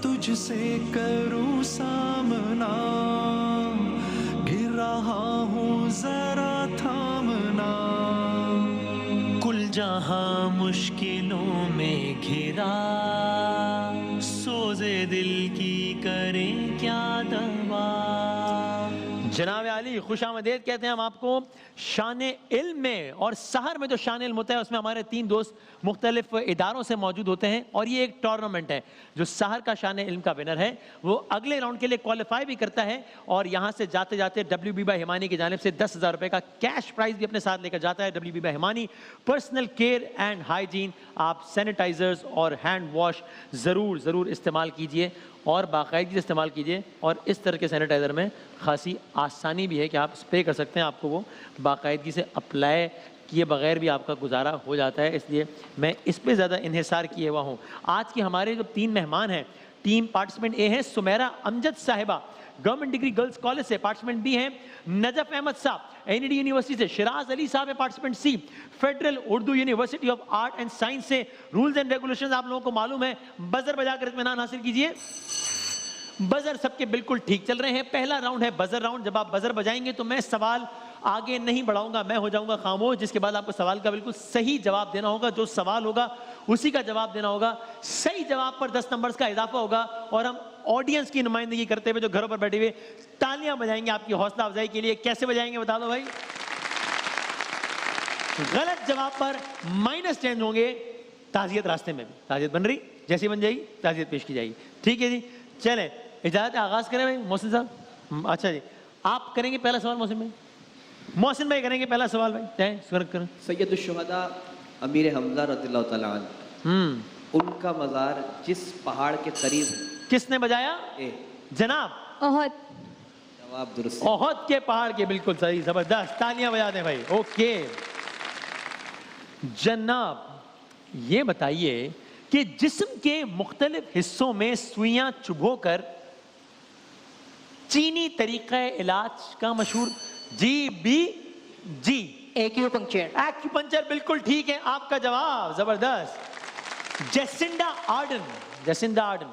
तुझसे करूं सामना, गिर रहा हूँ जरा थामना। कुल जहां मुश्किलों में घिरा, सोजे दिल की करें क्या दवा। जनाब अली खुशामदीद कहते हैं हम आपको। शान इल्म में और सहर में जो शान इल्म होता है उसमें हमारे 3 दोस्त मुख्तलिफ इदारों से मौजूद होते हैं और ये एक टूर्नामेंट है। जो सहर का शान इल्म का विनर है वो अगले राउंड के लिए क्वालिफाई भी करता है और यहाँ से जाते जाते WB बाय हिमानी की जानिब से 10,000 रुपए का कैश प्राइज भी अपने साथ लेकर जाता है। WB by Himani, personal care and hygiene. आप सैनिटाइजर्स और हैंड वॉश ज़रूर इस्तेमाल कीजिए और बाकायदगी से इस्तेमाल कीजिए। और इस तरह के सैनिटाइज़र में खासी आसानी भी है कि आप स्प्रे कर सकते हैं, आपको वो बाकायदगी से अप्लाई किए बगैर भी आपका गुजारा हो जाता है। इसलिए मैं इस पे ज़्यादा इन्हिसार किए हुआ हूँ। आज के हमारे जो 3 मेहमान हैं, टीम पार्टिसिपेंट ए है सुमेरा अमजद साहिबा गवर्नमेंट डिग्री गर्ल्स कॉलेज से, पार्टिसिपेंट बी हैं नजफ अहमद साहब NED यूनिवर्सिटी से, शिराज अली साहब है participant C federal Urdu university of art and science से। रूल्स एंड रेगुलेशंस आप लोगों को मालूम है, बजर बजाकर इत्मीनान हासिल कीजिए। बजर सबके बिल्कुल ठीक चल रहे हैं। पहला राउंड है बजर राउंड। जब आप बजर बजाएंगे तो मैं सवाल आगे नहीं बढ़ाऊंगा, मैं हो जाऊंगा खामोश, जिसके बाद आपको सवाल का बिल्कुल सही जवाब देना होगा। जो सवाल होगा उसी का जवाब देना होगा। सही जवाब पर 10 नंबर्स का इजाफा होगा और हम ऑडियंस की नुमाइंदगी करते हुए जो घरों पर बैठे हुए तालियां बजाएंगे आपकी हौसला अफजाई के लिए। कैसे बजाएंगे बता दो भाई। गलत जवाब पर -10 होंगे। ताजियत रास्ते में भी ताजियत बन रही, जैसी बन जाएगी ताजियत पेश की जाएगी। ठीक है जी, चले इजाजत आगाज करें भाई। मोहसिन साहब, अच्छा जी आप करेंगे पहला सवाल। मोहसिन भाई करेंगे पहला सवाल भाई। सैयद शुहदा अमीर हमजा रज़ियल्लाहु तआला अन्हु, उनका मज़ार जिस पहाड़ के करीब है, किसने बजाया? जनाब ओहद। जवाब दुरुस्त। ओहद के पहाड़ के, बिल्कुल सही, जबरदस्त, तालियां बजा दें भाई। ओके जनाब, ये बताइए कि जिस्म के मुख्तलिफ हिस्सों में सुइयां चुभोकर चीनी तरीका इलाज का मशहूर GBG एक्यूपंक्चर। एक्यूपंक्चर बिल्कुल ठीक है आपका जवाब, जबरदस्त। जेसिंडा आर्डन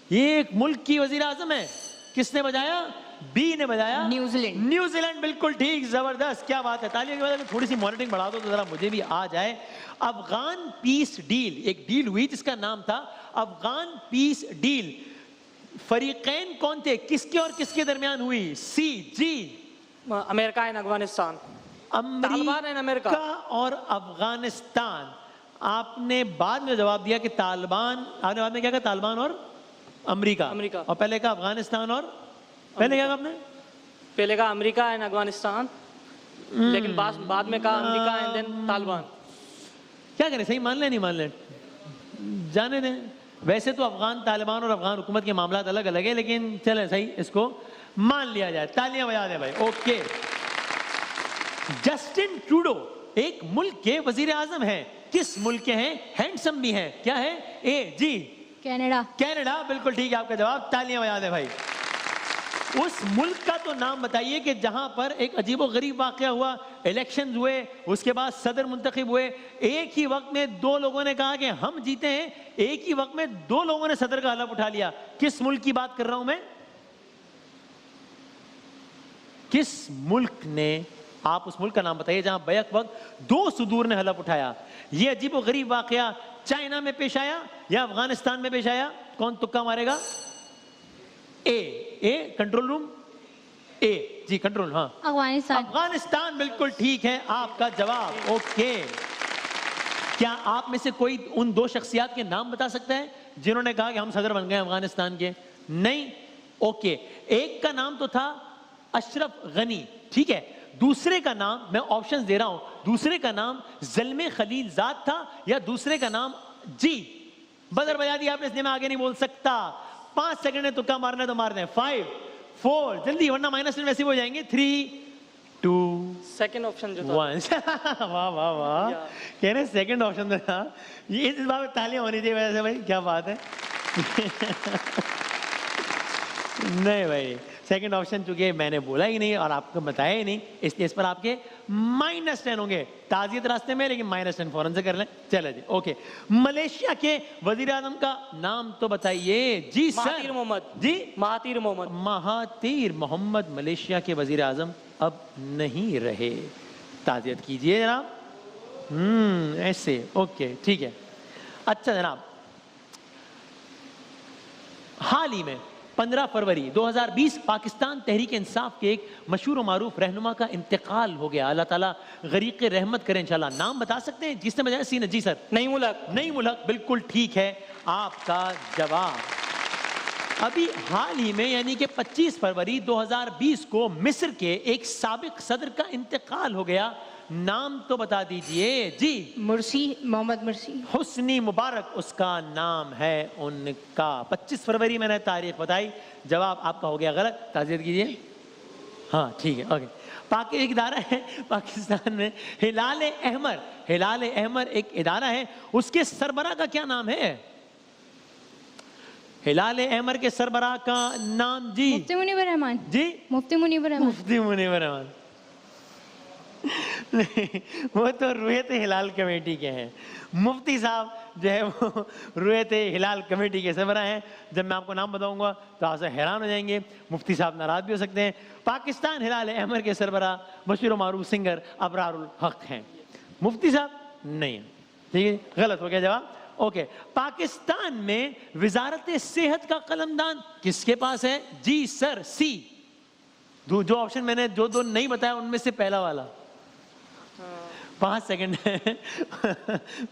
ये एक मुल्क की वजीर आजम है, किसने बजाया? बी ने बजाया न्यूजीलैंड बिल्कुल ठीक, जबरदस्त, क्या बात है। तालियों के बाद थोड़ी सी मॉनिटरिंग बढ़ा दो तो जरा मुझे भी आ जाए। अफगान पीस डील, एक डील हुई जिसका नाम था अफगान पीस डील। फरीकैन कौन थे, किसके और किसके दरमियान हुई? CG America and Afghanistan. America और अफगानिस्तान। आपने बाद में जवाब दिया कि तालिबान, आपने बाद में क्या कहा? तालिबान और अमेरिका। और पहले का अफगानिस्तान और पहले क्या कहा आपने? पहले का अमेरिका एंड अफगानिस्तान, लेकिन बाद में कहा अमेरिका एंड देन तालिबान। क्या करें, सही मान लें नहीं मान लें, जाने दें। वैसे तो अफगान तालिबान और अफगान हुकूमत के मामला अलग अलग है, लेकिन चले सही इसको मान लिया जाए। तालियां बजा दें भाई। ओके, जस्टिन ट्रूडो एक मुल्क के वजीर आजम हैं, किस मुल्क के हैं? हैंडसम भी हैं, क्या है? जी कनाडा बिल्कुल ठीक है आपका जवाब, तालियां बजा दें भाई। उस मुल्क का तो नाम बताइए कि जहां पर एक अजीबो गरीब वाकया हुआ, इलेक्शंस हुए, उसके बाद सदर मुंतखब हुए, एक ही वक्त में 2 लोगों ने कहा कि हम जीते हैं, एक ही वक्त में 2 लोगों ने सदर का हलफ उठा लिया। किस मुल्क की बात कर रहा हूं मैं? किस मुल्क ने, आप उस मुल्क का नाम बताइए जहां बैक वक्त 2 सुदूर ने हलफ उठाया। यह अजीबो गरीब वाकया चाइना में पेश आया या अफगानिस्तान में पेश आया? कौन तुक्का मारेगा? ए कंट्रोल रूम, जी कंट्रोल, हाँ अफगानिस्तान बिल्कुल ठीक है आपका जवाब। ओके, क्या आप में से कोई उन 2 शख्सियात के नाम बता सकता है जिन्होंने कहा कि हम सदर बन गए अफगानिस्तान के? नहीं। ओके, एक का नाम तो था अशरफ गनी, ठीक है, दूसरे का नाम मैं ऑप्शंस दे रहा हूं, दूसरे का नाम ज़ल्मे खलीलजाद था या दूसरे का नाम जी बजर बजा दिया आपने, इसलिए मैं आगे नहीं बोल सकता। 5 सेकंड है, तुक्का मारना है तो मार दें। 5 4 जल्दी, वरना -10 वैसे हो जाएंगे। 3 2 सेकंड ऑप्शन जो था 1 वाह वाह वाह, कह रहे सेकंड ऑप्शन था। ये इस बात में तालियां होनी चाहिए वैसे भाई, क्या बात है। नहीं भाई, सेकंड ऑप्शन चूंकि मैंने बोला ही नहीं और आपको बताया ही नहीं, इसलिए इस पर आपके -10 होंगे। ताजियत रास्ते में, लेकिन -10 फौरन से कर लें। चले जी, ओके। मलेशिया के वजीर आजम का नाम तो बताइए। जी सर। महातीर मोहम्मद। जी, Mahathir Mohammad. Mahathir Mohammad Malaysia के वजीर आजम अब नहीं रहे। ताजियत कीजिए जनाब। ऐसे, ओके, ठीक है। अच्छा जनाब, हाल ही में 15 फरवरी 2020 पाकिस्तान तहरीक इंसाफ के एक मशहूर मारूफ रहनुमा का इंतकाल हो गया। अल्लाह ताला गरीक़ रहमत करें इंशाल्लाह। नाम बता सकते हैं जिसने बजाया सीन? जी सर। नई मुल्क। नई मुल्क, बिल्कुल ठीक है आपका जवाब। अभी हाल ही में यानी कि 25 फरवरी 2020 को मिस्र के एक साबिक सदर का इंतकाल हो गया। नाम तो बता दीजिए। जी। मुर्सी, मोहम्मद मुर्सी। हुस्नी मुबारक उसका नाम है उनका। 25 फरवरी मैंने तारीख बताई, जवाब आपका हो गया गलत। ताज़ियत कीजिए। हाँ ठीक है, ओके। एक इदारा है पाकिस्तान में, हिलाल अहमर। हिलाल अहमर एक इदारा है, उसके सरबराह का क्या नाम है? हिलाल अहमर के सरबराह का नाम? जी। मुफ्ती मुनीबर रहमान। जी, मुफ्ती मुनीबर रहमान। मुफ्ती मुनीबर रहमान। वो तो रुयत हिलाल कमेटी के हैं। मुफ्ती साहब जो है वो रुयत हिलाल कमेटी के सरबराह हैं। जब मैं आपको नाम बताऊंगा तो आप हैरान हो जाएंगे, मुफ्ती साहब नाराज भी हो सकते हैं। पाकिस्तान हिलाल अहमर के सरबराह मशहूर मारूफ सिंगर अबरारुल हक हैं। मुफ्ती साहब नहीं है, ठीक है, गलत हो गया जवाब। ओके। पाकिस्तान में वजारत सेहत का कलमदान किसके पास है? जी सर, सी। जो ऑप्शन मैंने जो दो नहीं बताया उनमें से पहला वाला। 5 सेकंड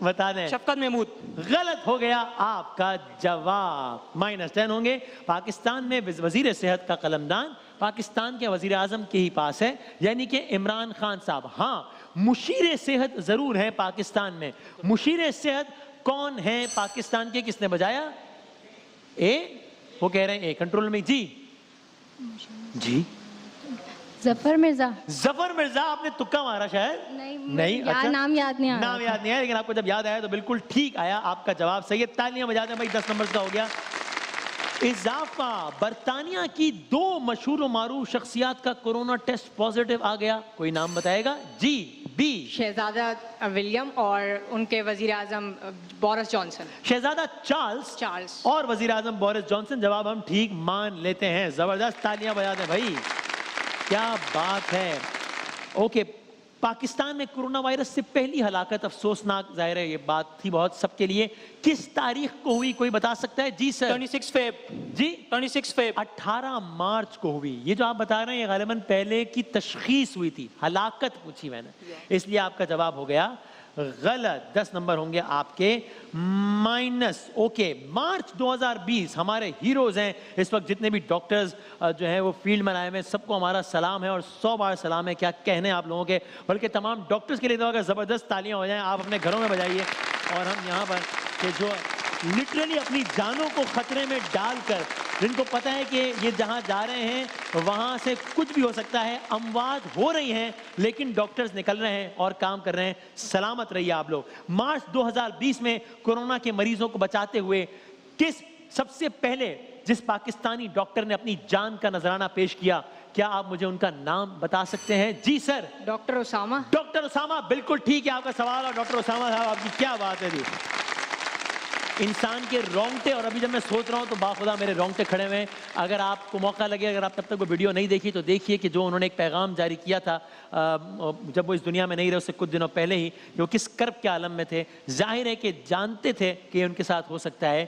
बता दें। शफकत महमूद। गलत हो गया आपका जवाब। -10 होंगे। पाकिस्तान में वजीर सेहत का कलमदान पाकिस्तान के वजीर आजम के ही पास है, यानी कि इमरान खान साहब। हाँ, मुशीर सेहत जरूर है पाकिस्तान में। मुशीर सेहत कौन है पाकिस्तान के? किसने बजाया? ए, वो कह रहे हैं ए कंट्रोल में। जी जी, जफर मिर्जा। जफर मिर्जा। आपने तुक्का मारा शायद? नहीं, अच्छा, नाम याद नहीं आया। नाम याद नहीं आया, लेकिन आपको जब याद आया तो बिल्कुल ठीक आया। आपका जवाब सही है। तालियां बजा दें भाई, 10 नंबर का हो गया इजाफा। बरतानिया की 2 मशहूर और मारूफ शख्सियात का कोरोना टेस्ट पॉजिटिव आ गया। कोई नाम बताएगा? जी, बी। शहजादा विलियम और उनके वजीर आजम बोरिस जॉनसन। शहजादा चार्ल्स और वजीर आजम बोरिस जॉनसन। जवाब हम ठीक मान लेते हैं। जबरदस्त, तालियां बजा दें भाई, क्या बात है। ओके। पाकिस्तान में कोरोना वायरस से पहली हलाकत अफसोसनाक, जाहिर है ये बात थी बहुत सबके लिए, किस तारीख को हुई? कोई बता सकता है? जी सर। 26 फेब। जी, 26 फेब। 18 मार्च को हुई। ये जो आप बता रहे हैं ये गालिबन पहले की तशखीस हुई थी, हलाकत पूछी मैंने, इसलिए आपका जवाब हो गया गलत। 10 नंबर होंगे आपके माइनस। ओके। मार्च 2020 हमारे हीरोज हैं इस वक्त, जितने भी डॉक्टर्स जो हैं वो फील्ड में आए हैं, सबको हमारा सलाम है और 100 बार सलाम है। क्या कहने आप लोगों के, बल्कि तमाम डॉक्टर्स के लिए तो अगर ज़बरदस्त तालियां हो जाएं। आप अपने घरों में बजाइए। और हम यहाँ पर कि जो लिटरली अपनी जानों को खतरे में डालकर, जिनको पता है कि ये जहाँ जा रहे हैं वहाँ से कुछ भी हो सकता है, अमवात हो रही हैं, लेकिन डॉक्टर्स निकल रहे हैं और काम कर रहे हैं। सलामत रहिए आप लोग। मार्च 2020 में कोरोना के मरीजों को बचाते हुए किस सबसे पहले जिस पाकिस्तानी डॉक्टर ने अपनी जान का नजराना पेश किया, क्या आप मुझे उनका नाम बता सकते हैं? जी sir. Doctor Usama. Doctor Usama, बिल्कुल ठीक है आपका सवाल। और डॉक्टर उसामा साहब, आपकी क्या बात है जी। इंसान के रोंगटे, और अभी जब मैं सोच रहा हूँ तो बाखुदा मेरे रोंगटे खड़े हुए हैं। अगर आपको मौका लगे, अगर आप तब तक वो वीडियो नहीं देखी तो देखिए कि जो उन्होंने एक पैगाम जारी किया था जब वो इस दुनिया में नहीं रहे, उससे कुछ दिनों पहले ही, वो किस कर्ब के आलम में थे। जाहिर है कि जानते थे कि उनके साथ हो सकता है,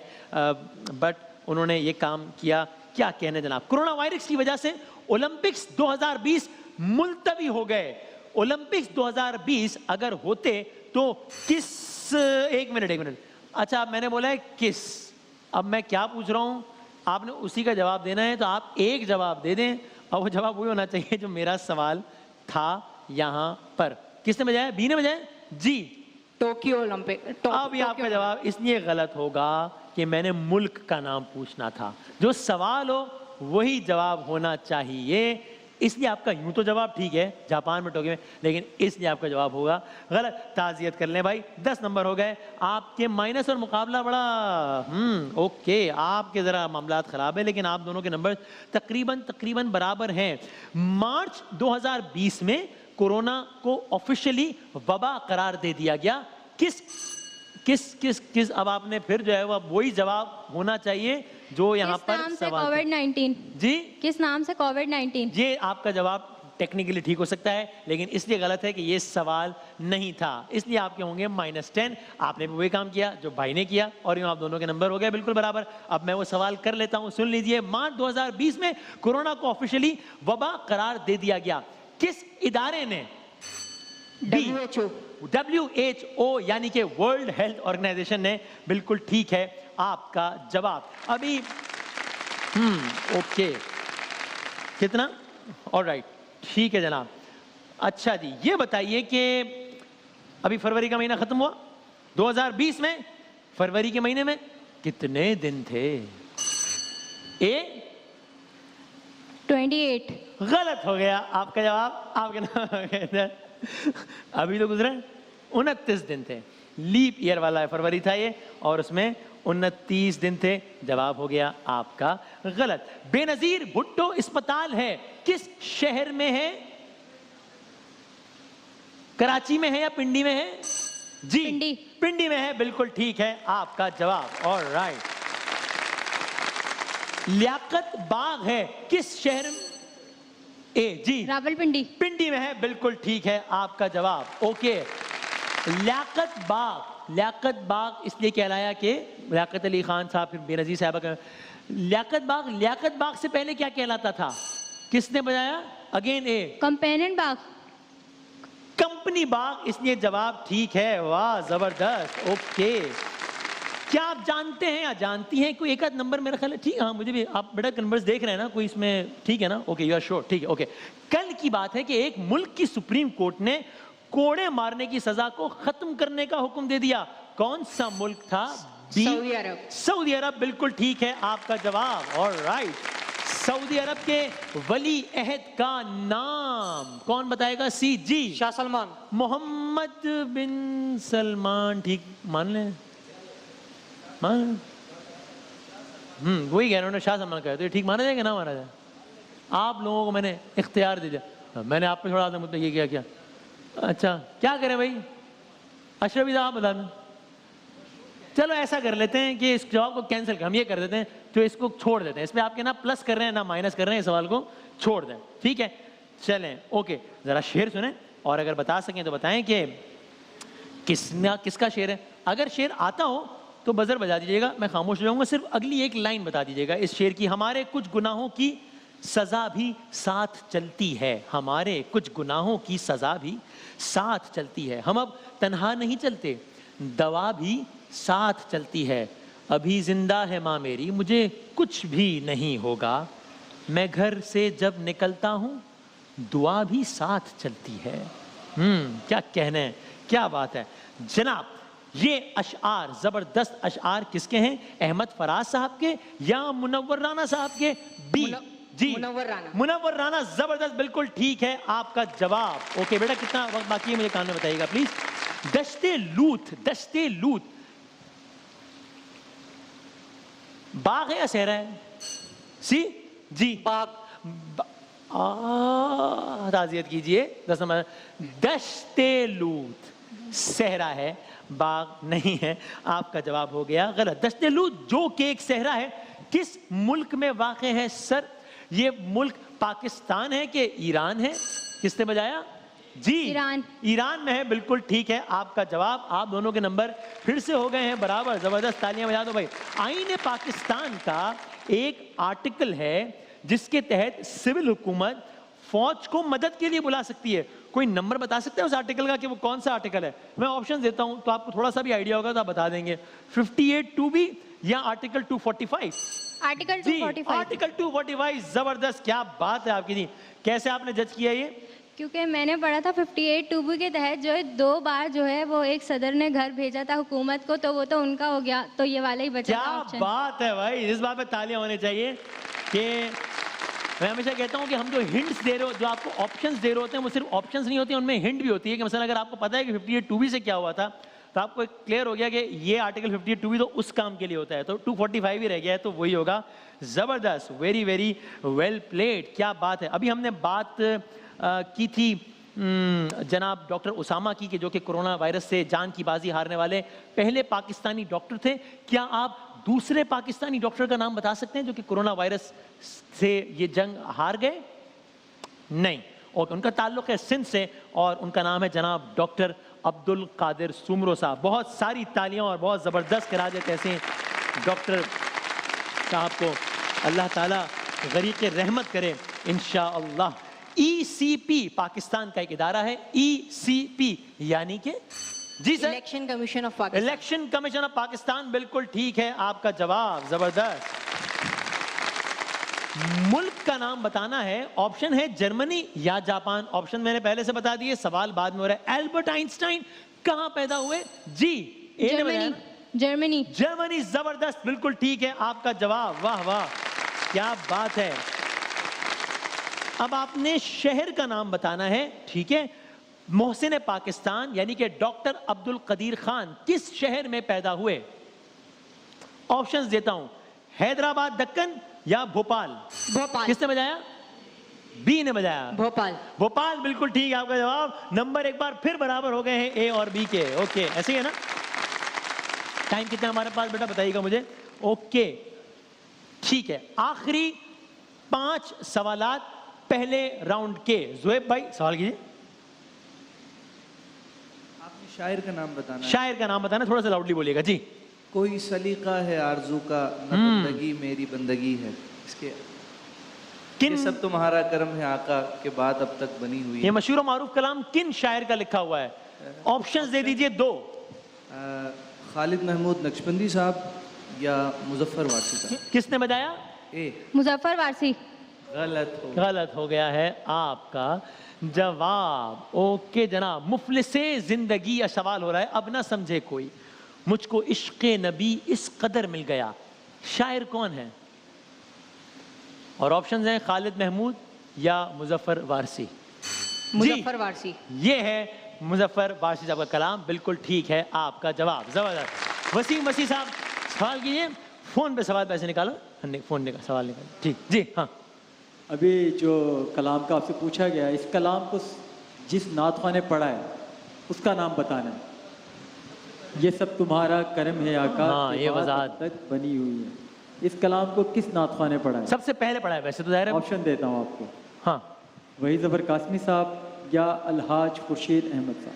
बट उन्होंने ये काम किया। क्या कहने जनाब। कोरोना वायरस की वजह से ओलंपिक्स 2020 मुलतवी हो गए। ओलंपिक्स 2020 अगर होते तो किस, एक मिनट, अच्छा मैंने बोला है किस, अब मैं क्या पूछ रहा हूं, आपने उसी का जवाब देना है। तो आप एक जवाब दे दें और वो जवाब वही होना चाहिए जो मेरा सवाल था यहां पर। किसने बजाया? बी ने बजाया। जी, टोक्यो ओलंपिक। अब ये आपका जवाब इसलिए गलत होगा कि मैंने मुल्क का नाम पूछना था। जो सवाल हो वही जवाब होना चाहिए। इसलिए आपका यूं तो जवाब ठीक है, जापान में टोक्यो में, लेकिन इसलिए आपका जवाब होगा गलत। ताज़ियत कर लें भाई, 10 नंबर हो गए आपके माइनस और मुकाबला बड़ा ओके, आपके ज़रा मामलात ख़राब है, लेकिन आप दोनों के नंबर तकरीबन बराबर हैं। मार्च 2020 में कोरोना को ऑफिशियली वबा करार दे दिया गया। किस अब आपने फिर जो है वही जवाब होना चाहिए जो यहाँ किस पर नाम से सवाल कोविड-19? जी किस नाम से कोविड-19? ये आपका जवाब टेक्निकली ठीक हो सकता है, लेकिन इसलिए गलत है कि ये सवाल नहीं था, इसलिए आपके होंगे -10। आपने भी वही काम किया जो भाई ने किया और यूँ आप दोनों के नंबर हो गए बिल्कुल बराबर। अब मैं वो सवाल कर लेता हूँ, सुन लीजिए। मार्च 2020 में कोरोना को ऑफिशियली वबा करार दे दिया गया। किस इदारे ने? WHO यानी कि वर्ल्ड हेल्थ ऑर्गेनाइजेशन ने। बिल्कुल ठीक है आपका जवाब। अभी ओके, कितना? ऑलराइट, ठीक है जनाब। अच्छा जी, ये बताइए कि अभी फरवरी का महीना खत्म हुआ, 2020 में फरवरी के महीने में कितने दिन थे? 28। गलत हो गया आपका जवाब। आपके नाम अभी तो गुजरे 29 दिन थे। लीप ईयर वाला फरवरी था ये, और उसमें 29 दिन थे। जवाब हो गया आपका गलत। बेनजीर भुट्टो अस्पताल है किस शहर में है? कराची में है या पिंडी में है? जी पिंडी में है, बिल्कुल ठीक है आपका जवाब। ऑलराइट। लियाकत बाग है किस शहर में? जी रावलपिंडी। पिंडी में है, बिल्कुल ठीक है आपका जवाब। ओके, लियाकत बाग इसलिए कहलाया कि लियाकत अली खान साहब फिर बेनजीर साहब का लियाकत बाग से पहले क्या कहलाता था? किसने बताया? अगेन कंपेनियन बाग। कंपनी बाग, इसलिए जवाब ठीक है। वाह जबरदस्त। ओके, क्या आप जानते हैं या जानती हैं कोई एक आध नंबर मेरा ख्याल है ठीक? हाँ मुझे भी, आप बेटा नंबर्स देख रहे हैं ना, कोई इसमें ठीक है ना? ओके, यू आर श्योर, ठीक है। ओके, कल की बात है कि एक मुल्क की सुप्रीम कोर्ट ने कोड़े मारने की सजा को खत्म करने का हुक्म दे दिया। कौन सा मुल्क था? सऊदी अरब। सऊदी अरब, बिल्कुल ठीक है आपका जवाब। ऑलराइट। सऊदी अरब के वली अहद का नाम कौन बताएगा? जी शाह सलमान। मोहम्मद बिन सलमान, ठीक मान लें, वही कह रहे हैं, शाह सलमान कहे तो ये ठीक माना जाएगा ना माना जाए? आप लोगों को मैंने इख्तियार दे दिया, मैंने आप पे थोड़ा मुद्दा ये किया। अच्छा क्या करें भाई? अशरफी साहब बता दें। चलो ऐसा कर लेते हैं कि इस जवाब को कैंसिल कर, हम ये कर देते हैं, तो इसको छोड़ देते हैं। इसमें आपके ना प्लस कर रहे हैं ना माइनस कर रहे हैं, इस सवाल को छोड़ दें, ठीक है? चलें, ओके। जरा शेर सुने और अगर बता सकें तो बताएं कि किसका शेर है। अगर शेर आता हो तो बजर बजा दीजिएगा, मैं खामोश हो जाऊंगा। सिर्फ अगली एक लाइन बता दीजिएगा इस शेर की। हमारे कुछ गुनाहों की सजा भी साथ चलती है, हमारे कुछ गुनाहों की सजा भी साथ चलती है। हम अब तन्हा नहीं चलते, दवा भी साथ चलती है। अभी जिंदा है माँ मेरी, मुझे कुछ भी नहीं होगा। मैं घर से जब निकलता हूँ दुआ भी साथ चलती है। क्या कहने हैं, क्या बात है जनाब। ये अशआर, जबरदस्त अशआर किसके हैं? अहमद फराज साहब के या मुनव्वर राना साहब के? जी मुनव्वर राना, जबरदस्त, बिल्कुल ठीक है आपका जवाब। ओके बेटा, कितना वक्त बाकी है मुझे कान में बताइएगा प्लीज। दश्ते लूत बाग है या सहरा है? जी बाग। ताज़ियत कीजिए। 10 नंबर। दश्ते लूत सहरा है, बाग नहीं है। आपका जवाब हो गया गलत। दश्ते लूत जो कि एक सहरा है, किस मुल्क में वाक़े है सर? ये मुल्क पाकिस्तान है कि ईरान है? किसने बजाया? जी ईरान में है, बिल्कुल ठीक है आपका जवाब। आप दोनों के नंबर फिर से हो गए हैं बराबर। जबरदस्त, तालियां बजा दो भाई। आईन पाकिस्तान का एक आर्टिकल है जिसके तहत सिविल हुकूमत फौज को मदद के लिए बुला सकती है। कोई नंबर बता सकते हैं उस आर्टिकल का कि वो कौन सा आर्टिकल है? मैं ऑप्शन देता हूं तो आपको थोड़ा सा भी आइडिया होगा तो आप बता देंगे। 58 2B या आर्टिकल 245? आर्टिकल 245। आर्टिकल 245। जबरदस्त, क्या बात है आपकी। जी कैसे आपने जज किया ये? क्योंकि मैंने पढ़ा था 58 2B के तहत जो है 2 बार जो है वो एक सदर ने घर भेजा था हुकूमत को, तो वो तो उनका हो गया, तो ये वाला ही बचा था। क्या बात है भाई, इस बात पे तालियां होनी चाहिए कि मैं हमेशा कहता हूं कि हम जो हिंट्स दे रहे हो, जो आपको ऑप्शंस दे रहे होते हैं, वो सिर्फ ऑप्शंस नहीं होती हैं, उनमें हिंट भी होती है कि मसलन अगर आपको पता है कि 58(2)B से क्या हुआ था, तो आपको एक क्लियर हो गया कि ये आर्टिकल 58(2)B तो उस काम के लिए होता है, तो 245 ही रह गया है, तो वही होगा। जबरदस्त, वेरी वेरी वेल प्लेड, क्या बात है। अभी हमने बात की थी जनाब डॉक्टर उसामा की, कि जो कि कोरोना वायरस से जान की बाजी हारने वाले पहले पाकिस्तानी डॉक्टर थे। क्या आप दूसरे पाकिस्तानी डॉक्टर का नाम बता सकते हैं जो कि कोरोना वायरस से ये जंग हार गए? नहीं। और उनका ताल्लुक है सिंध से और उनका नाम है जनाब डॉक्टर अब्दुल कादिर सुमरो साहब। बहुत सारी तालियां और बहुत ज़बरदस्त करा देते ऐसे डॉक्टर साहब को, अल्लाह ताला गरीक़ रहमत करे इंशाअल्लाह। ECP पाकिस्तान का एक इदारा है, ECP यानी कि जी sir, election commission of Pakistan. Election commission of Pakistan, बिल्कुल ठीक है आपका जवाब, जबरदस्त। मुल्क का नाम बताना है, ऑप्शन है जर्मनी या जापान। ऑप्शन मैंने पहले से बता दिए, सवाल बाद में हो रहा है। एल्बर्ट आइंस्टाइन कहां पैदा हुए? जी जर्मनी। जर्मनी। जर्मनी, जबरदस्त, बिल्कुल ठीक है आपका जवाब, वाह वाह क्या बात है। अब आपने शहर का नाम बताना है, ठीक है। मोहसिन पाकिस्तान यानी कि डॉक्टर अब्दुल कदीर खान किस शहर में पैदा हुए? ऑप्शंस देता हूं, हैदराबाद, दक्कन या भोपाल। भोपाल। किसने बजाया? बी ने बजाया, भोपाल। भोपाल, बिल्कुल ठीक है आपका जवाब। नंबर एक बार फिर बराबर हो गए हैं ए और बी के। ओके, ऐसे ही है ना? टाइम कितना हमारे पास बेटा बताइएगा मुझे। ओके ठीक है, आखिरी 5 सवालात पहले राउंड के। जुएब भाई सवाल कीजिए। आपने शायर का नाम बताना है। शायर का नाम बताना, थोड़ा सा लाउडली बोलिएगा जी। कोई सलीका है आरजू का, न बंदगी मेरी बंदगी है। इसके किन, ये सब तुम्हारा करम है आका के बाद अब तक बनी हुई ये है। मशहूर मारूफ कलाम किन शायर का लिखा हुआ है? ऑप्शंस दे दीजिए 2। खालिद महमूद नक्शबंदी साहब या मुजफ्फर वासी साहब। किसने बजाया? ए मुजफ्फर वारसी। गलत हो गया है आपका जवाब। ओके जनाब, मुफलिसे जिंदगी या सवाल हो रहा है, अब ना समझे कोई। मुझको इश्क़े नबी इस कदर मिल गया, शायर कौन है? और ऑप्शंस हैं खालिद महमूद या मुजफ्फर वारसी। मुजफ्फर वारसी। ये है मुजफ्फर वारसी साहब का कलाम, बिल्कुल ठीक है आपका जवाब, जबरदस्त। वसीम मसीह साहब सवाल कीजिए। फोन पे सवाल पैसे निकालो, फोन निकाल, सवाल निकालो, ठीक जी। हाँ, अभी जो कलाम का आपसे पूछा गया है, इस कलाम को जिस नातख़्वाह ने पढ़ा है उसका नाम बताना है। ये सब तुम्हारा करम है आका, हाँ, ये वज़ाहत तक बनी हुई है। इस कलाम को किस नातख़्वाह ने पढ़ा है? सबसे पहले पढ़ा है वैसे तो, जाहिर है। ऑप्शन देता हूँ आपको। हाँ, वही ज़फ़र कासमी साहब या अलहाज खुर्शीद अहमद साहब।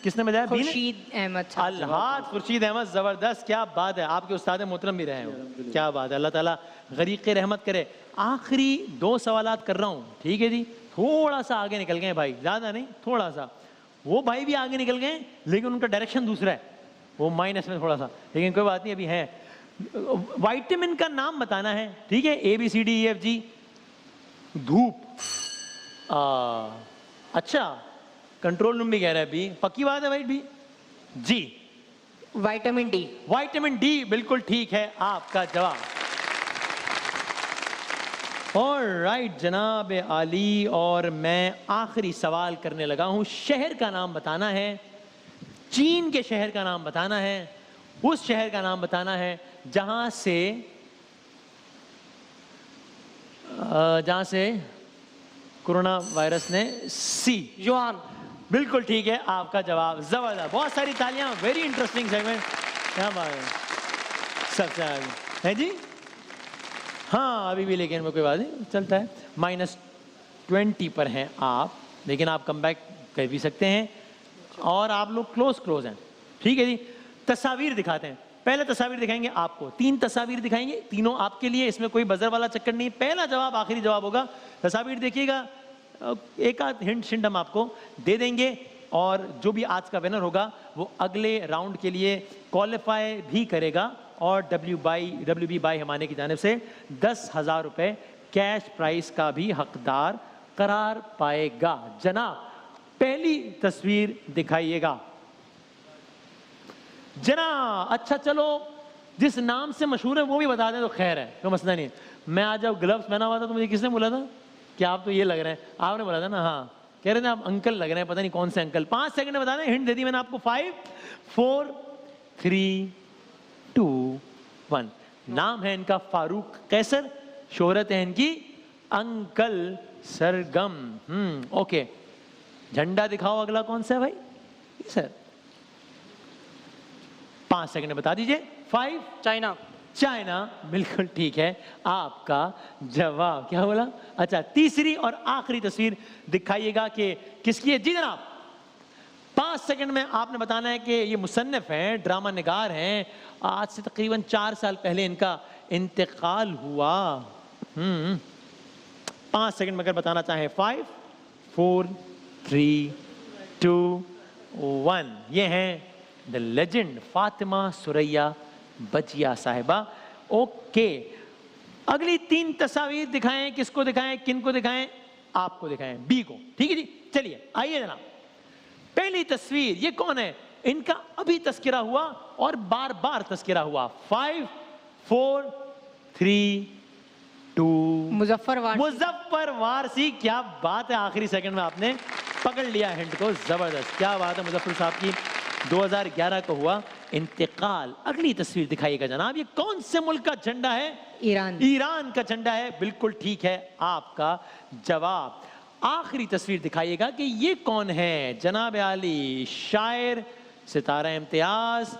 किसने बजाया? बी ने? खुर्शीद अहमद साहब। अलहाज खुर्शीद अहमद, जबरदस्त, क्या बात है। आपके उस्ताद मोहतरम भी रहे हैं, क्या बात है। अल्लाह ताला गरीक़ रहमत करे। आखिरी 2 सवालात कर रहा हूँ, ठीक है जी। थोड़ा सा आगे निकल गए भाई, ज़्यादा नहीं, थोड़ा सा। वो भाई भी आगे निकल गए लेकिन उनका डायरेक्शन दूसरा है, वो माइनस में थोड़ा सा, लेकिन कोई बात नहीं, अभी है। वाइटामिन का नाम बताना है, ठीक है। ABCDEFG। धूप, अच्छा, कंट्रोल रूम भी कह रहा है बी, पक्की बात है भाई बी जी। Vitamin D. विटामिन डी, बिल्कुल ठीक है आपका जवाब। ऑलराइट जनाब आली, और मैं आखिरी सवाल करने लगा हूं। शहर का नाम बताना है, चीन के शहर का नाम बताना है, उस शहर का नाम बताना है जहां से कोरोना वायरस ने युहान। बिल्कुल ठीक है आपका जवाब, जबरदस्त, बहुत सारी तालियां, वेरी इंटरेस्टिंग सेगमेंट, क्या बात है, सबसे आगे है जी। हाँ अभी भी, लेकिन कोई बात नहीं, चलता है। -20 पर हैं आप, लेकिन आप कम बैक कर भी सकते हैं, और आप लोग क्लोज हैं, ठीक है जी। तस्वीर दिखाते हैं, पहले तस्वीर दिखाएंगे आपको, 3 तस्वीर दिखाएंगे, तीनों आपके लिए, इसमें कोई बजर वाला चक्कर नहीं। पहला जवाब आखिरी जवाब होगा। तस्वीर देखिएगा, एक आध हिंट हम आपको दे देंगे, और जो भी आज का विनर होगा वो अगले राउंड के लिए क्वालिफाई भी करेगा, और WB बाई हमारे की जानिब से 10,000 रुपए कैश प्राइस का भी हकदार करार पाएगा। जनाब पहली तस्वीर दिखाइएगा जनाब। अच्छा चलो, जिस नाम से मशहूर है वो भी बता दें तो खैर है, कोई मसला नहीं है। मैं आज जब ग्लव्स पहना हुआ था तो मुझे किसने बोला था कि आप तो ये लग रहे हैं, आपने बोला था ना, हाँ कह रहे थे आप अंकल लग रहे हैं, पता नहीं कौन से अंकल। 5 सेकंड में बता दें, हिंट दे दी मैंने आपको। 5 4 3 2 1। नाम है इनका फारूक कैसर, शोहरत है इनकी अंकल सरगम। ओके, झंडा दिखाओ अगला कौन सा है भाई सर? 5 सेकंड में बता दीजिए। 5 चाइना। चाइना, बिल्कुल ठीक है आपका जवाब। क्या बोला? अच्छा, तीसरी और आखिरी तस्वीर दिखाइएगा कि किसकी है। जी जनाब, 5 सेकंड में आपने बताना है कि ये मुसन्निफ हैं, ड्रामा निगार हैं, आज से तकरीबन 4 साल पहले इनका इंतकाल हुआ। 5 सेकंड में अगर बताना चाहें। 5 4 3 2 1। ये हैं द लेजेंड फातिमा सुरैया बजिया साहिबा। ओके, अगली 3 तस्वीर दिखाएं। किसको दिखाएं, किन को दिखाएं? आपको दिखाएं, बी को। ठीक है जी, चलिए आइए जनाब। पहली तस्वीर, ये कौन है? इनका अभी तस्करा हुआ और बार बार तस्करा हुआ। 5 4 3 2। मुजफ्फर वारसी। मुजफ्फर वारसी, क्या बात है, आखिरी सेकंड में आपने पकड़ लिया हिंट को, जबरदस्त, क्या बात है। मुजफ्फर साहब की 2011 को हुआ इंतकाल। अगली तस्वीर दिखाइएगा जनाब, ये कौन से मुल्क का झंडा है? ईरान। ईरान का झंडा है, बिल्कुल ठीक है आपका जवाब। आखिरी तस्वीर दिखाइएगा कि ये कौन है? जनाब आली, शायर, सितारा इम्तियाज,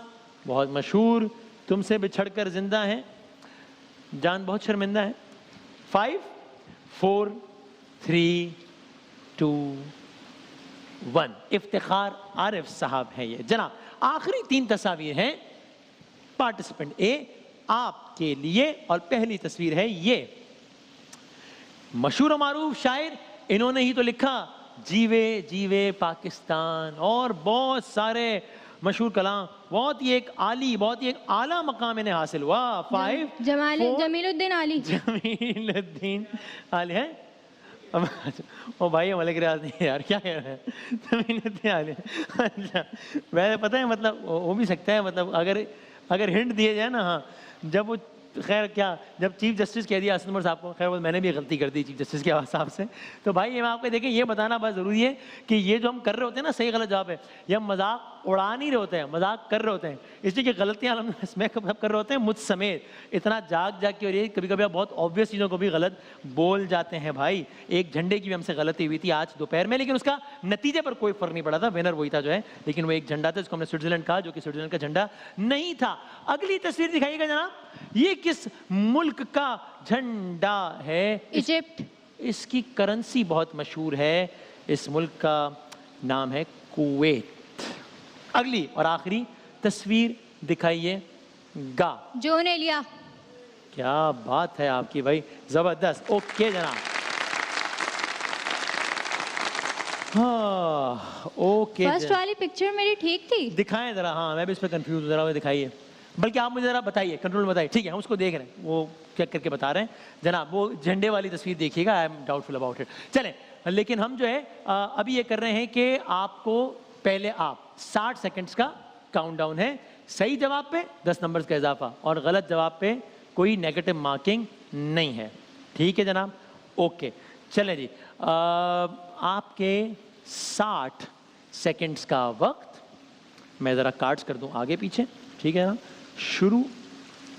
बहुत मशहूर, तुमसे बिछड़कर जिंदा है, जान बहुत शर्मिंदा है। 5 4 3 2 1। इफ्तिखार आरिफ साहब है ये जनाब। आखिरी 3 तस्वीर हैं पार्टिसिपेंट ए आपके लिए, और पहली तस्वीर है ये मशहूर मारूफ शायर, इन्होंने ही तो लिखा जीवे जीवे पाकिस्तान और बहुत सारे मशहूर कलाम। बहुत ही एक आली, बहुत ही एक आला मकाम इन्हें हासिल हुआ। 5 जमीलुद्दीन आली। जमीलुद्दीन आली है। ओ भाई मलिक रियाज नहीं यार, क्या कह रहे हैं? जमीलुद्दीन आली। अच्छा, वैसे पता है मतलब हो भी सकता है, मतलब अगर हिंट दिए जाए ना, हाँ, जब वो खैर क्या, जब चीफ जस्टिस कह दिया असद उमर साहब को, खैर वो मैंने भी गलती कर दी चीफ जस्टिस के हिसाब से, तो भाई ये मैं आपको देखें, ये बताना बहुत ज़रूरी है कि ये जो हम कर रहे होते हैं ना, सही गलत जवाब है, ये हम मजाक उड़ा नहीं रहे होते हैं, मजाक कर रहे होते हैं, इसलिए कि गलतियाँ हम इसमें कब कर रहे होते हैं, मुझ समेत, इतना जाग के, और ये कभी कभी आप बहुत ऑब्वियस चीज़ों को भी गलत बोल जाते हैं भाई। एक झंडे की भी हमसे गलती हुई थी आज दोपहर में, लेकिन उसका नतीजे पर कोई फर्क नहीं पड़ा था, विनर वही था जो है, लेकिन वो एक झंडा था जिसको हमने स्विट्जरलैंड कहा, जो कि स्विट्जरलैंड का झंडा नहीं था। अगली तस्वीर दिखाइएगा जनाब, ये किस मुल्क का झंडा है? इजिप्ट। इसकी करेंसी बहुत मशहूर है, इस मुल्क का नाम है कुवैत। अगली और आखिरी तस्वीर दिखाइएगा। जॉन एलिया। क्या बात है आपकी भाई, जबरदस्त। ओके जनाब, हाँ ओके। फर्स्ट वाली पिक्चर मेरी ठीक थी? दिखाएं जरा, हाँ मैं भी इस पर कंफ्यूज हूँ, जरा दिखाइए, बल्कि आप मुझे जरा बताइए, कंट्रोल में बताइए। ठीक है, हम उसको देख रहे हैं, वो चेक करके बता रहे हैं जनाब। वो झंडे वाली तस्वीर देखिएगा, I am doubtful about it. चलें, लेकिन हम जो है अभी ये कर रहे हैं कि आपको पहले आप 60 सेकंड्स का काउंटडाउन है, सही जवाब पे 10 नंबर्स का इजाफा, और गलत जवाब पे कोई नेगेटिव मार्किंग नहीं है। ठीक है जनाब, ओके। चलें जी, आपके 60 सेकंड्स का वक्त, मैं ज़रा कार्ड्स कर दूं आगे पीछे, ठीक है ना। शुरू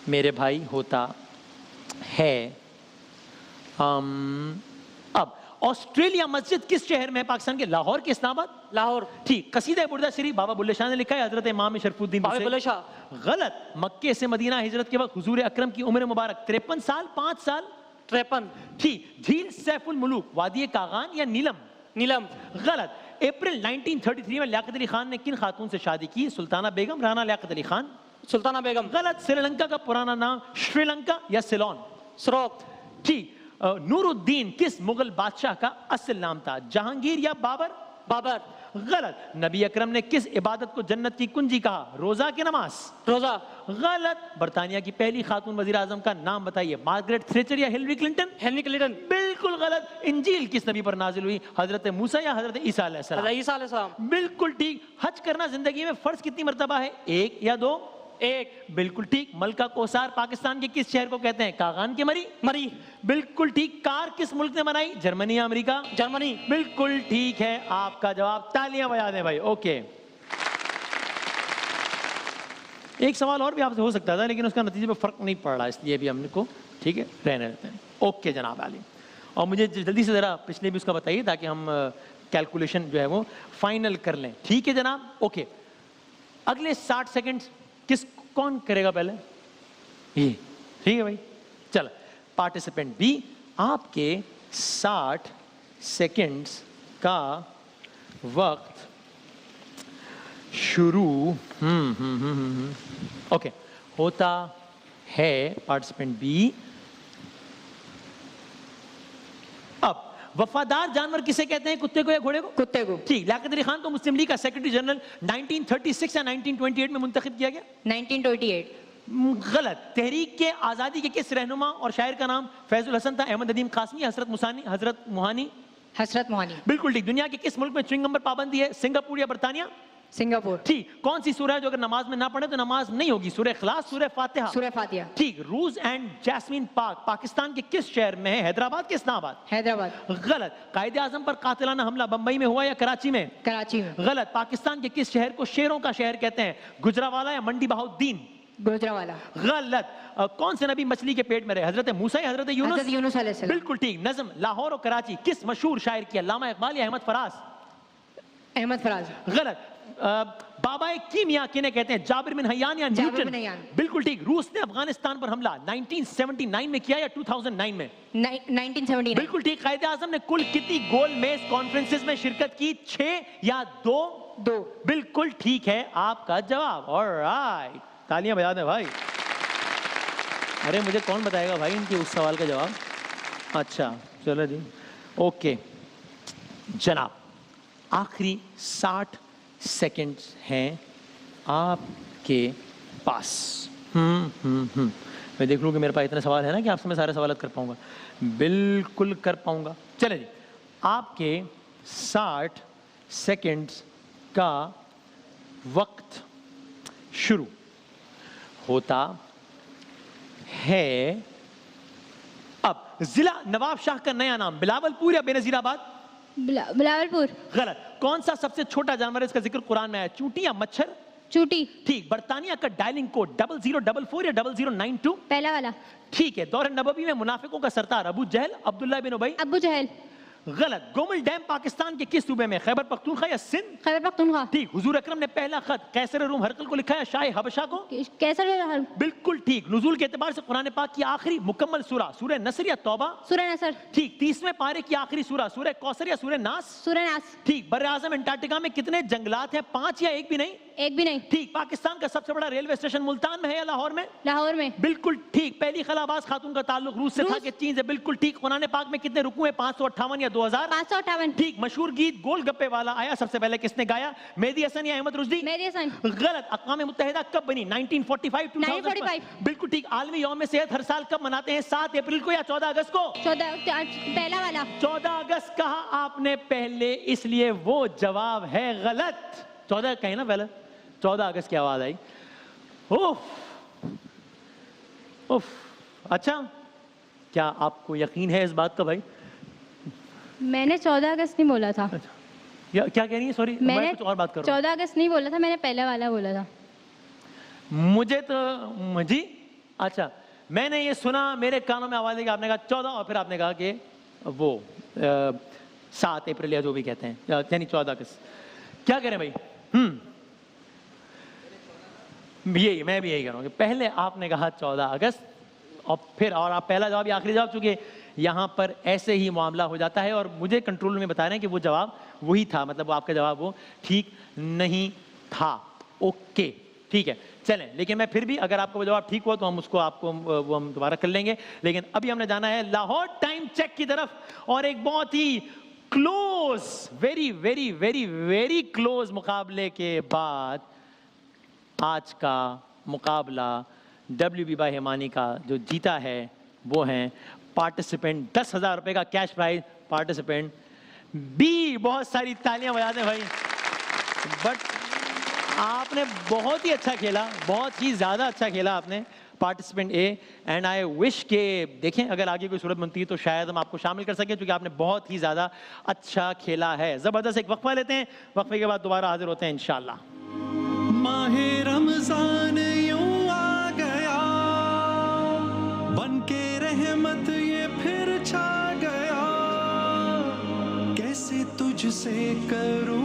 मेरे भाई होता है अब। ऑस्ट्रेलिया मस्जिद किस शहर में है पाकिस्तान के? लाहौर के इस्लामाबाद? लाहौर। ठीक। कसीदा बुर्दा शरीफ बाबा बुल्ले शाह ने लिखा है, हजरत इमाम शरफुद्दीन बाबा बुल्ले शाह? गलत। मक्के से मदीना हिजरत के वक्त हुजूर अकरम की उम्र मुबारक 53 साल, 5 साल? 53। ठीक। झील सैफुल मुलूक वादी कागान या नीलम? नीलम। गलत। अप्रैल 1933 में लियाकत अली खान ने किन खातून से शादी की? सुल्ताना बेगम, राना लियाकत अली खान? सुल्ताना बेगम। गलत। श्रीलंका का पुराना नाम श्रीलंका या सिलोन? स्रोत। ठीक। नूरुद्दीन किस मुगल बादशाह का असल नाम था? जहांगीर या बाबर? बाबर। गलत। नबी अकरम ने किस इबादत को जन्नत की कुंजी कहा? रोजा की नमाज? रोजा। गलत। बरतानिया की पहली खातून वजीर आजम का नाम बताइए? मार्गरेट थैचर या हिलरी क्लिंटन? Henry Clinton. बिल्कुल गलत। इंजील किस नबी पर नाजिल हुई? हजरत मूसा या हजरत ईसा अलैहिस्सलाम? ईसा अलैहिस्सलाम। बिल्कुल ठीक। हज करना जिंदगी में फर्ज कितनी मर्तबा है? 1 या 2? एक। बिल्कुल ठीक। मलका कोसार पाकिस्तान के किस शहर को कहते हैं? कागान की मरी। मरी। बिल्कुल ठीक। कार किस मुल्क ने बनाई? जर्मनी या अमेरिका? जर्मनी। बिल्कुल ठीक है आपका जवाब। तालियां बजा दें भाई। ओके, एक सवाल और भी आपसे हो सकता था लेकिन उसका नतीजे पे फर्क नहीं पड़ रहा, इसलिए भी हमने को ठीक है रहने देते हैं। ओके जनाब आली, और मुझे जल्दी से ज़रा पिछले भी उसका बताइए ताकि हम कैलकुलेशन जो है वो फाइनल कर लें। ठीक है जनाब। ओके, अगले 60 सेकंड्स कौन करेगा पहले? ये ठीक है भाई। चल पार्टिसिपेंट बी, आपके 60 सेकंड्स का वक्त शुरू ओके होता है। पार्टिसिपेंट बी, अब वफादार जानवर किसे कहते हैं? कुत्ते को या घोड़े को? कुत्ते को। ठीक। लियाकत अली खान को मुस्लिम लीग का सेक्रेटरी जनरल 1936 या 1928 में मुंतखब किया गया? 1928। गलत। तहरीक के आजादी के किस रहनुमा और शायर का नाम फैजुल हसन था? अहमद नदीम कासमी, हजरत मुहानी? हसरत मोहानी। बिल्कुल ठीक। दुनिया के किस मुल्क में च्युइंगम पर पाबंदी है? सिंगापुर या बरतानिया? सिंगापुर। ठीक। कौन सी सूरह है जो अगर नमाज में ना पढ़े तो नमाज नहीं होगी? सूरह इखलास, सूरह फातिहा? सूरह फातिहा। ठीक। रूज एंड जैस्मीन पार्क पाकिस्तान के किस शहर में है? हैदराबाद के इस्लामाबाद? हैदराबाद। गलत। कायदे आजम पर कातिलाना हमला बंबई में हुआ या कराची में? कराची में। गलत। पाकिस्तान के किस शहर को शेरों का शहर कहते हैं? गुजरावाला या मंडी बहाउद्दीन? गुजरावाला। गलत। कौन से नबी मछली के पेट में रहे? हजरत मूसा या हजरत यूनुस? हज़रत यूनुस अलैहिस्सलाम। बिल्कुल ठीक। नज़म लाहौर और कराची किस मशहूर शायर की? अल्लामा इकबाल या अहमद फराज? अहमद फराज। गलत। बाबा कीमिया किन्हें कहते हैं? जाबिर बिन हय्यान या जाबिर न्यूटन? बिन हय्यान। बिल्कुल ठीक। रूस ने अफगानिस्तान पर हमला 1979 में किया या 2009 में? 1979। बिल्कुल ठीक। कायदे आजम ने कुल कितनी गोल मेज कॉन्फ्रेंसेस में शिरकत की? 6 या 2? 2। बिल्कुल ठीक है आपका जवाब। ऑलराइट, तालियां बजा दें भाई। अरे मुझे कौन बताएगा भाई इनके उस सवाल का जवाब? अच्छा चलो जी। ओके जनाब, आखिरी 60 सेकंड्स हैं आपके पास। मैं देख लूँ कि मेरे पास इतने सवाल है ना कि आपसे मैं सारे सवाल कर पाऊंगा। बिल्कुल कर पाऊंगा। चले जी, आपके 60 सेकंड्स का वक्त शुरू होता है अब। जिला नवाब शाह का नया नाम बिलावलपुर या बेनजीराबाद? बिलावलपुर। गलत। कौन सा सबसे छोटा जानवर है इसका जिक्र कुरान में आया? चूंटी या मच्छर? चूटी। ठीक। बर्तानिया का डायलिंग कोड 0044 या 0092? पहला वाला। ठीक है। दौर नबवी में मुनाफिकों का सरदार? अबू जहल, अब्दुल्ला बिन उबई? अबू जहल। गलत। गोमल डैम पाकिस्तान के किस सूबे में? खैबर पख्तूनख्वा या सिंध? खैबर पख्तूनख्वा। ठीक। हुजूर अकरम ने पहला खत कैसर रूम हरकल को लिखा है शाह हबशा को? कैसर। बिल्कुल ठीक। नुज़ूल के एतबार से कुरान पाक की आखिरी मुकम्मल सूरा सूरह नसर या तौबा? सूरह नसर। ठीक। 30वें पारे की आखिरी सूरा सूरह कौसर या सूरह नास? सूरह नास। ठीक। बर्रे आज़म अंटार्कटिका में कितने जंगलात हैं? 5 या एक भी नहीं? एक भी नहीं। ठीक। पाकिस्तान का सबसे बड़ा रेलवे स्टेशन मुल्तान में है या लाहौर में? लाहौर में। बिल्कुल ठीक। पहली खलाबाज खातून का ताल्लुक रूस से था कि चीन से? बिल्कुल ठीक। कुरान पाक में कितने रुकू हैं? 558 या 2000? 558। ठीक। मशहूर गीत गोल गप्पे वाला आया सबसे पहले किसने गाया? मेहदी हसन या अहमद रुश्दी? मेहदी हसन। गलत। अक़वाम मुत्तहिदा कब बनी? 1945 1945। बिल्कुल ठीक। आलमी यौम सेहत हर साल कब मनाते हैं? 7 अप्रैल को या 14 अगस्त को? 14 पहला वाला। 14 अगस्त कहा आपने पहले, इसलिए वो जवाब है गलत। 14 कहीं ना पहले? 14 अगस्त की आवाज आई। उफ उफ। अच्छा, क्या आपको यकीन है इस बात का भाई? मैंने 14 अगस्त नहीं बोला था। क्या कह रही है? सॉरी, मैं कुछ और बात कर रहा हूँ। 14 अगस्त नहीं बोला था, मैंने पहला वाला बोला था। मुझे तो जी अच्छा, मैंने ये सुना, मेरे कानों में आवाज आई कि आपने कहा 14 और फिर आपने कहा कि वो 7 अप्रैल या जो भी कहते हैं, यानी 14 अगस्त। क्या कह रहे हैं भाई? यही मैं भी यही कह रहा हूँ कि पहले आपने कहा 14 अगस्त और फिर और आप पहला जवाब आखिरी जवाब, चूंकि यहाँ पर ऐसे ही मामला हो जाता है और मुझे कंट्रोल में बता रहे हैं कि वो जवाब वही था, मतलब वो आपका जवाब वो ठीक नहीं था। ओके ठीक है, चलें। लेकिन मैं फिर भी अगर आपका वो जवाब ठीक हुआ तो हम उसको आपको वो हम दोबारा कर लेंगे। लेकिन अभी हमने जाना है लाहौर टाइम चेक की तरफ और एक बहुत ही close, very very very very close मुकाबले के बाद आज का मुकाबला WB बाय हिमानी का जो जीता है वो हैं पार्टिसिपेंट 10,000 रुपए का कैश प्राइज, पार्टिसिपेंट बी। बहुत सारी तालियां बजा दें भाई। बट आपने बहुत ही अच्छा खेला, बहुत ही ज़्यादा अच्छा खेला आपने, participant A. And I wish के देखें अगर आगे कोई सूरत बनती है तो शायद हम आपको शामिल कर सकें, क्योंकि आपने बहुत ही ज़्यादा अच्छा खेला है। ज़बरदस्त एक वक्फा लेते हैं, वक्फे के बाद दोबारा हाजिर होते हैं इंशाल्लाह। माहे रमजान यूं आ गया, बन के रहमत ये फिर छा गया, कैसे तुझसे करूं